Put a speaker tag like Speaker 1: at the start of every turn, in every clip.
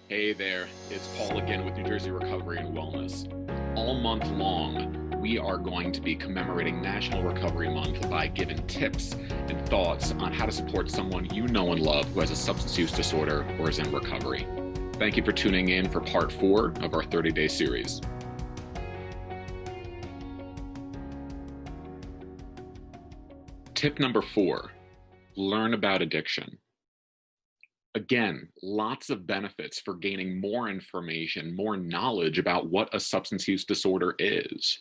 Speaker 1: Hey there, it's Paul again with New Jersey Recovery and Wellness. All month long, we are going to be commemorating National Recovery Month by giving tips and thoughts on how to support someone you know and love who has a substance use disorder or is in recovery. Thank you for tuning in for part 4 of our 30-day series. Tip number 4, learn about addiction. Again, lots of benefits for gaining more information, more knowledge about what a substance use disorder is.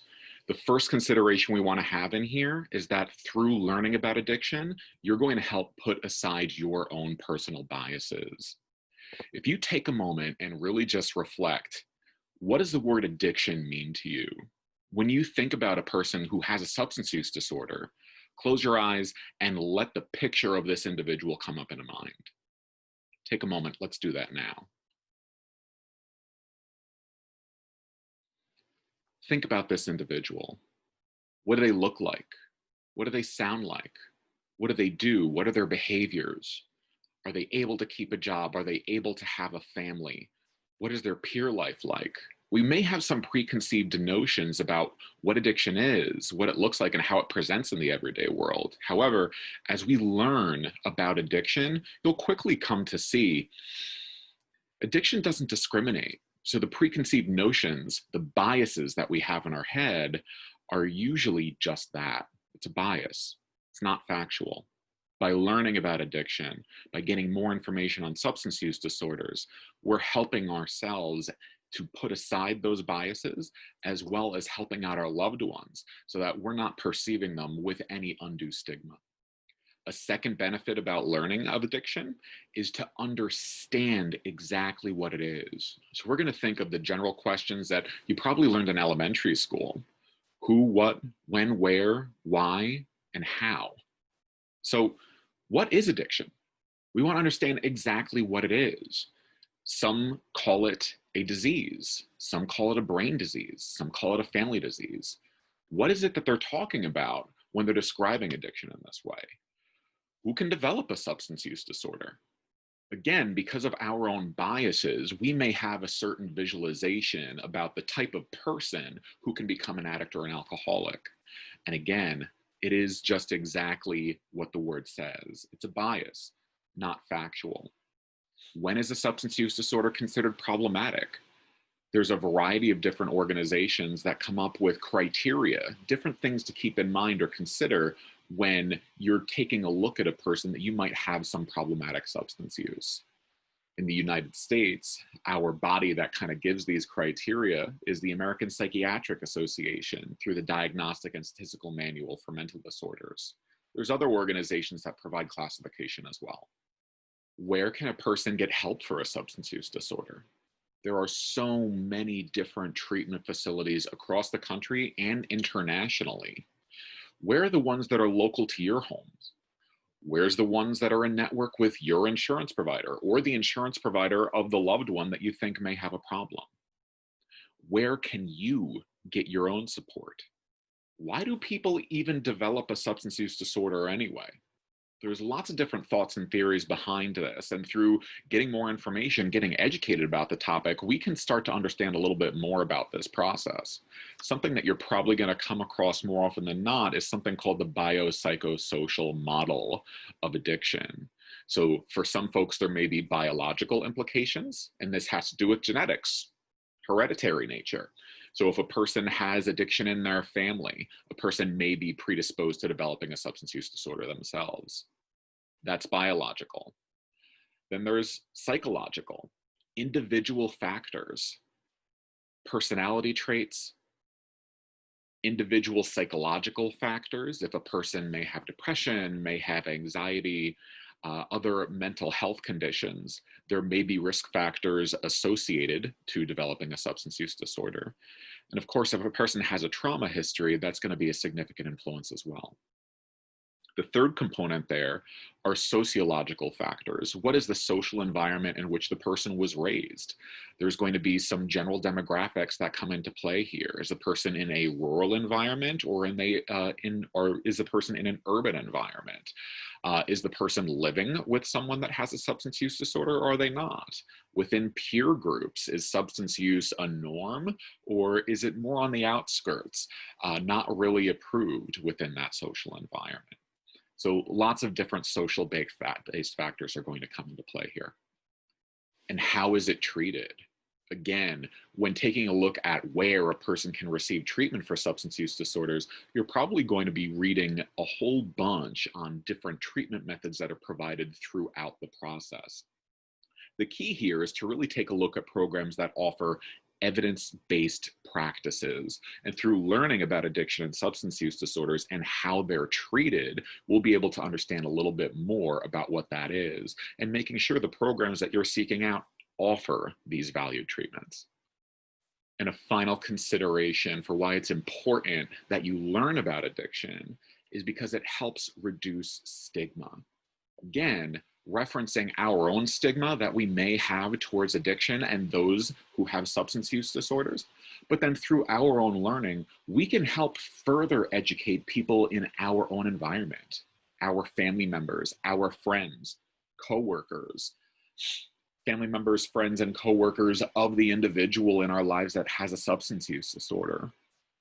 Speaker 1: The first consideration we want to have in here is that through learning about addiction, you're going to help put aside your own personal biases. If you take a moment and really just reflect, what does the word addiction mean to you? When you think about a person who has a substance use disorder, close your eyes and let the picture of this individual come up in mind. Take a moment, let's do that now. Think about this individual. What do they look like? What do they sound like? What do they do? What are their behaviors? Are they able to keep a job? Are they able to have a family? What is their peer life like? We may have some preconceived notions about what addiction is, what it looks like, and how it presents in the everyday world. However, as we learn about addiction, you'll quickly come to see addiction doesn't discriminate. So the preconceived notions, the biases that we have in our head are usually just that. It's a bias. It's not factual. By learning about addiction, by getting more information on substance use disorders, we're helping ourselves to put aside those biases, as well as helping out our loved ones so that we're not perceiving them with any undue stigma. A second benefit about learning of addiction is to understand exactly what it is. So we're going to think of the general questions that you probably learned in elementary school: who, what, when, where, why, and how. So what is addiction? We want to understand exactly what it is. Some call it a disease. Some call it a brain disease. Some call it a family disease. What is it that they're talking about when they're describing addiction in this way? Who can develop a substance use disorder? Again, because of our own biases, we may have a certain visualization about the type of person who can become an addict or an alcoholic. And again, it is just exactly what the word says. It's a bias, not factual. When is a substance use disorder considered problematic? There's a variety of different organizations that come up with criteria, different things to keep in mind or consider when you're taking a look at a person that you might have some problematic substance use. In the United States, our body that kind of gives these criteria is the American Psychiatric Association through the Diagnostic and Statistical Manual for Mental Disorders. There's other organizations that provide classification as well. Where can a person get help for a substance use disorder? There are so many different treatment facilities across the country and internationally. Where are the ones that are local to your homes? Where's the ones that are in network with your insurance provider or the insurance provider of the loved one that you think may have a problem? Where can you get your own support? Why do people even develop a substance use disorder anyway? There's lots of different thoughts and theories behind this, and through getting more information, getting educated about the topic, we can start to understand a little bit more about this process. Something that you're probably going to come across more often than not is something called the biopsychosocial model of addiction. So for some folks, there may be biological implications, and this has to do with genetics, hereditary nature. So if a person has addiction in their family, a person may be predisposed to developing a substance use disorder themselves. That's biological. Then there's psychological, individual factors, personality traits, individual psychological factors. If a person may have depression, may have anxiety, other mental health conditions, there may be risk factors associated to developing a substance use disorder. And of course, if a person has a trauma history, that's going to be a significant influence as well. The third component there are sociological factors. What is the social environment in which the person was raised? There's going to be some general demographics that come into play here. Is the person in a rural environment, or or is the person in an urban environment? Is the person living with someone that has a substance use disorder, or are they not? Within peer groups, is substance use a norm, or is it more on the outskirts, not really approved within that social environment? So lots of different social based factors are going to come into play here. And how is it treated? Again, when taking a look at where a person can receive treatment for substance use disorders, you're probably going to be reading a whole bunch on different treatment methods that are provided throughout the process. The key here is to really take a look at programs that offer evidence-based practices. And through learning about addiction and substance use disorders and how they're treated, we'll be able to understand a little bit more about what that is and making sure the programs that you're seeking out offer these valued treatments. And a final consideration for why it's important that you learn about addiction is because it helps reduce stigma. Again, referencing our own stigma that we may have towards addiction and those who have substance use disorders. But then through our own learning, we can help further educate people in our own environment, our family members, our friends, coworkers, family members, friends, and coworkers of the individual in our lives that has a substance use disorder.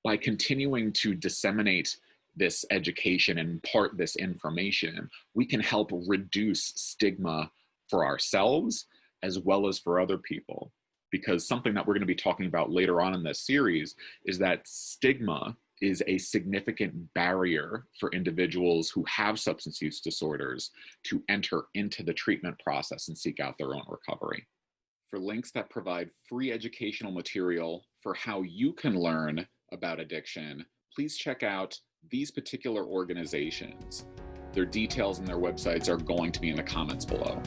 Speaker 1: By continuing to disseminate this education and impart this information, we can help reduce stigma for ourselves as well as for other people. Because something that we're going to be talking about later on in this series is that stigma is a significant barrier for individuals who have substance use disorders to enter into the treatment process and seek out their own recovery. For links that provide free educational material for how you can learn about addiction, please check out these particular organizations. Their details and their websites are going to be in the comments below.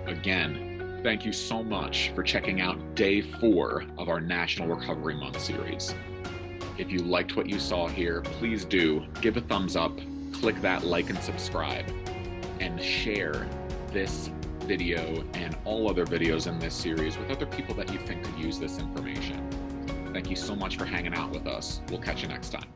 Speaker 1: Again, thank you so much for checking out day 4 of our National Recovery Month series. If you liked what you saw here, please do give a thumbs up, click that like and subscribe, and share this video and all other videos in this series with other people that you think could use this information. Thank you so much for hanging out with us. We'll catch you next time.